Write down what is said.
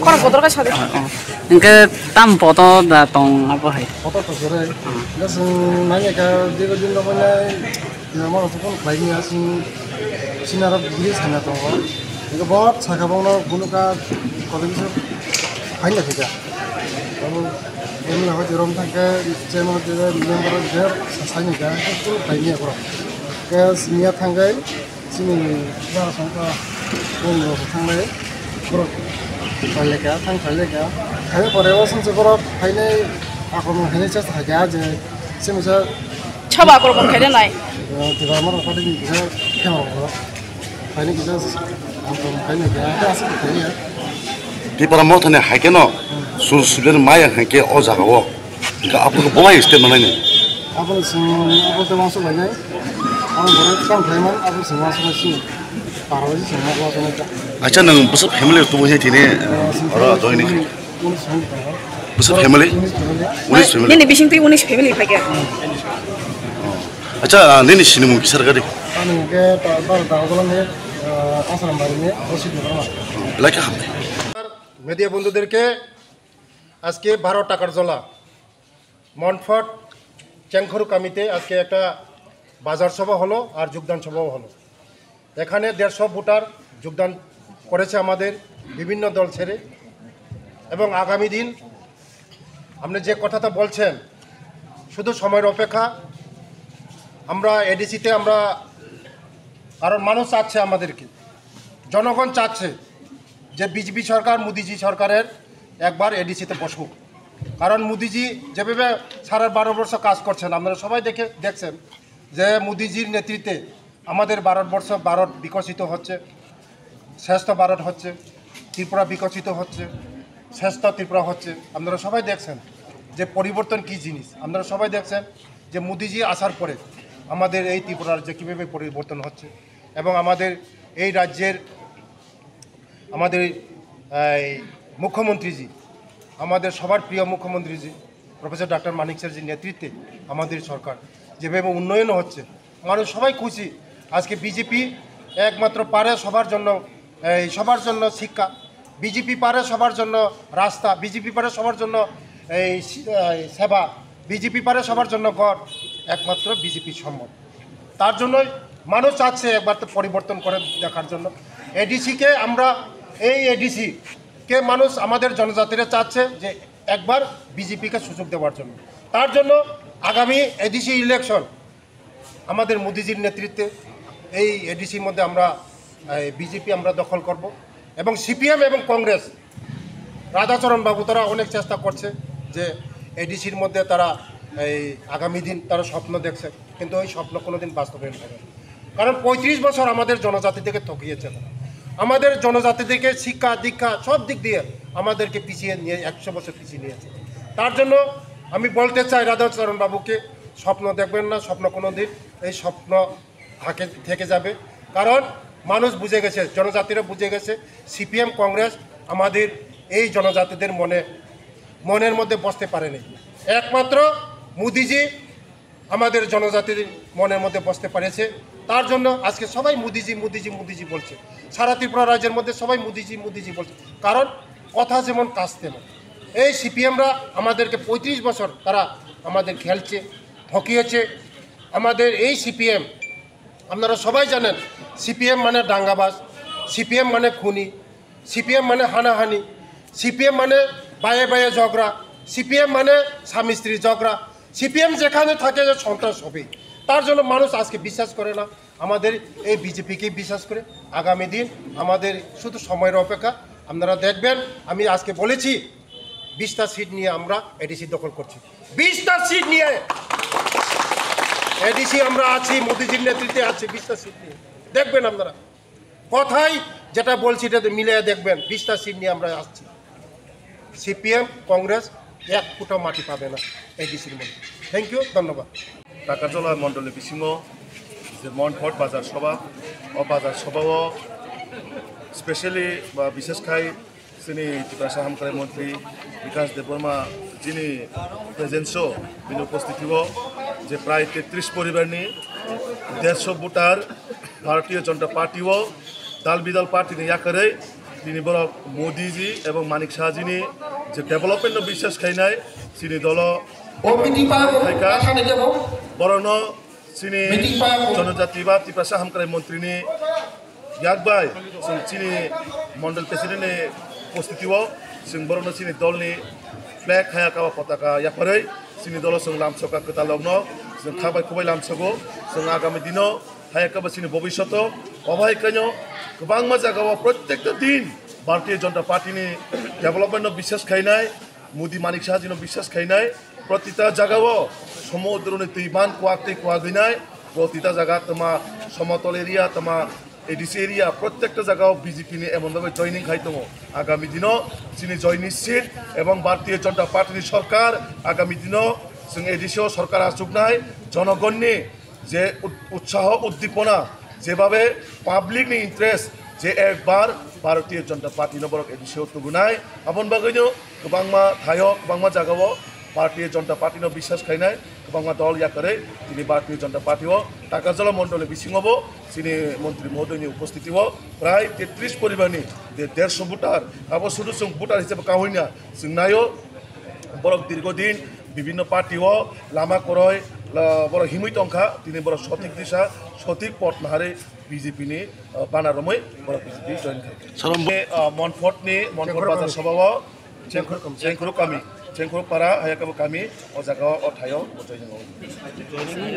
Kono foto ka chade. Engke tam foto da tong apa hai. Foto to sore. Das nanya ka dego din lo mana nama to kon bai ni asin sinara bilis kana to. Ego bahut saka bangno bunu ka kode bisa hai na thika. Abo emi ha jerom thake chemo de member der sasani ga to bai ni akro. Ke sinia thangai sini bar sangka kon thangai bro. Kaleka, tang kaleka. Kaya korewa sense korap, kaya ako mo kaya just kaya aja. Semasa. Coba ako pun kaya nai. Tiba mana kau ni bisa kaya apa? Kaya kita ako mo kaya kaya asal kaya. Di para mau thane hake no, sudah maya hake oza kawo. Ika apa tu bawa istri mana ni? Apa tu masuk banyak. Aku berat kan kaya mana? Aku semua sih. Parawan sih semua aku macam. Acha nang besar family tu boleh tini orang join ni. Besar family, unis family. Ni bising tu unis family pakai. Acha ni sini mungkin sarga deh. Anu ke bar dagolan ni asal baru ni osit ni berapa? Lagi apa? Media বন্ধুদেরকে আজকে 12 টাকার জলা মনফট চ্যাংখরু কামিতে আজকে একটা বাজার সভা হলো আর যোগদান সভাও হলো। এখানে 150 ভোটার যোগদান করেছে আমাদের বিভিন্ন দল ছেড়ে এবং আগামী দিন আপনি যে কথাটা বলছেন শুধু সময়ের অপেক্ষা। আমরা এডিসিতে আমরা কারণ মানুষ চাচ্ছে আমাদেরকে, জনগণ চাচ্ছে যে বিজেপি সরকার মোদিজি সরকারের একবার এডিসিতে বসুক। কারণ মোদিজি যেভাবে সারা 12 বছর কাজ করছেন আপনারা সবাই দেখছেন যে মোদিজির নেতৃত্বে আমাদের ভারতবর্ষ বিকশিত হচ্ছে, শ্রেষ্ঠ ভারত হচ্ছে, ত্রিপুরা বিকশিত হচ্ছে, শ্রেষ্ঠ ত্রিপুরা হচ্ছে। আপনারা সবাই দেখছেন যে পরিবর্তন কী জিনিস। আপনারা সবাই দেখছেন যে মোদিজি আসার পরে আমাদের এই ত্রিপুরার যে কীভাবে পরিবর্তন হচ্ছে এবং আমাদের এই রাজ্যের আমাদের মুখ্যমন্ত্রীজি, আমাদের সবার প্রিয় মুখ্যমন্ত্রীজি প্রফেসর ডক্টর মানিক স্যারজির নেতৃত্বে আমাদের সরকার যেভাবে উন্নয়ন হচ্ছে মানুষ সবাই খুশি। আজকে বিজেপি একমাত্র পারে সবার জন্য শিক্ষা, বিজেপি পারে সবার জন্য রাস্তা, বিজেপি পারে সবার জন্য সেবা, বিজেপি পারে সবার জন্য ঘর, একমাত্র বিজেপি সম্ভব। তার জন্যই মানুষ চাচ্ছে একবার তো পরিবর্তন করে দেখার জন্য এডিসিকে আমরা এই এডিসিকে মানুষ আমাদের জনজাতিরা চাচ্ছে যে একবার বিজেপিকে সুযোগ দেওয়ার জন্য। তার জন্য আগামী এডিসি ইলেকশন আমাদের মোদিজির নেতৃত্বে এই এডিসির মধ্যে আমরা বিজেপি আমরা দখল করব এবং সিপিএম এবং কংগ্রেস রাধাচরণ বাবু তারা অনেক চেষ্টা করছে যে এডিসির মধ্যে তারা এই আগামী দিন তারা স্বপ্ন দেখছে, কিন্তু ওই স্বপ্ন কোনো দিন বাস্তবায়ন হবে না। কারণ 35 বছর আমাদের জনজাতি থেকে ঠকিয়েছে তারা, আমাদের জনজাতি থেকে শিক্ষা দীক্ষা সব দিক দিয়ে আমাদেরকে পিছিয়ে নিয়ে 100 বছর পিছিয়ে নিয়েছে। তার জন্য আমি বলতে চাই রাধাচরণ বাবুকে স্বপ্ন দেখবেন না, স্বপ্ন কোনো দিন এই স্বপ্ন থেকে যাবে। কারণ মানুষ বুঝে গেছে, জনজাতিরা বুঝে গেছে সিপিএম কংগ্রেস আমাদের এই জনজাতিদের মনের মধ্যে বসতে পারেনি। একমাত্র মোদিজি আমাদের জনজাতির মনের মধ্যে বসতে পারেছে। তার জন্য আজকে সবাই মোদিজি মোদিজি মোদিজি বলছে, সারা ত্রিপুরা রাজ্যের মধ্যে সবাই মোদিজি মোদিজি বলছে। কারণ কথা যেমন কাজ তেমন। এই সিপিএমরা আমাদেরকে 35 বছর তারা আমাদের খেলছে, ঠকিয়েছে। আমাদের এই সিপিএম আপনারা সবাই জানেন সিপিএম মানে দাঙ্গাবাজ, সিপিএম মানে খুনি, সিপিএম মানে হানাহানি, সিপিএম মানে বায়ে বায়ে ঝগড়া, সিপিএম মানে স্বামী স্ত্রী ঝগড়া, সিপিএম যেখানে থাকে যে সন্ত্রাস হবে, তার জন্য মানুষ আজকে বিশ্বাস করে না, আমাদের এই বিজেপিকেই বিশ্বাস করে। আগামী দিন আমাদের শুধু সময়ের অপেক্ষা। আপনারা দেখবেন, আমি আজকে বলেছি 20টা সিট নিয়ে আমরা এডিসি দখল করছি। 20টা সিট নিয়ে এডিসি আমরা আছি, মোদিজির নেতৃত্বে আছি। 20টা সিট নিয়ে দেখবেন আপনারা, কথাই যেটা বলছি এটা মিলিয়ে দেখবেন। 20টা সিট নিয়ে আমরা আসছি। সিপিএম কংগ্রেস এক ফুটা মাটি পাবে না এডিসির মধ্যে। থ্যাংক ইউ, ধন্যবাদ। টাকারজলা মণ্ডলে বিসিङ যে মনফট বাজার সভা ও বাজার সভাও স্পেশালি বা বিশেষখাই যিনি ত্রিপুরা হামক্রাই মন্ত্রী বিকাশ দেববর্মা যিনি প্রেজেন্সও তিনি উপস্থিত যে প্রায় 33 পরিবারনি 150 ভোটার ভারতীয় জনতা পার্টিও দল বিদল পার্টি ইয়াকারে তিনি বড় মোদিজি এবং মানিক শাহজিনি যে ডেভেলপমেন্ট বিশ্বাস খাইনাই তিনি দল বরণ চিনি জনজাতি বা ত্রিপুরা হামক্রাই মন্ত্রীনি ইয়াকবাই চিনি মন্ডল প্রেসিডেন্টনি উপস্থিতিও বরণ চিনি দলনি फ्लैग हायाकावा पताका याफारै सिनि दल जों लामसका खोथा लग्न जों खाबाय खुबाय लामसगो जों आगामी दिनाव हायाकाबा सिनि भबिष्यत अबायखायनो गोबां जायगायाव प्रत्येकटा दिन भारतीय जनता पार्टीनि डेभेलपमेन्ट বিশ্বাস खायनाय मोदी मानिक शाहजिनो বিশ্বাস खायनाय प्रतिटा जायगायाव समुद्रनि दैबान कुवाक्तै कुवागैनाय प्रतिटा जायगा तमा समतल एरिया तमा एडिसि एरिया प्रत्येकटा जायगायाव बिजेपिनि एमनभाবে जयनिं खाय दङ। आगामी दिनाव जोंनि जयनि सीट এবং भारतीय जनता पार्टीनि सरकार आगामी दिनाव जों एडिसिआव सरकार आसुगनाय जनगणनि जे उत्साह उद्दीपना जेभाবে पाब्लिकनि इन्ट्रेस्ट जे एकबार भारतीय जनता पार्टीनो बरक एडिसिआव तुगुनाय आपन बागैनो गोबांमा थायो गोबांमा जायगायाव भारतीय जनता पार्टीनो বিশ্বাস खायनाय गोबांमा दल याकरे दिनै भारतीय जनता पार्टीआव टाकारजला मण्डले बिसिङावबो चिनि मन्त्री महोदयनि उपस्थितिआव प्राय 33 परिबारनि 150 भोटार आबो शुधु जों भोटार हिसाबै काहैना जों नायो बरक दीर्घदिन विभिन्न पार्टीआव लामा करय बर हिमै टंका दिनै बर सठिक दिशा सठिक पथ माहारे बिजेपिनि बानारमै बर बिजेपि जयन खाय मनफटनि मनफट बाजार सभाआव चेंखुरु कामी चेंखुरु पारा हायाकाबो कामी ओ जायगायाव अ थायाव जयन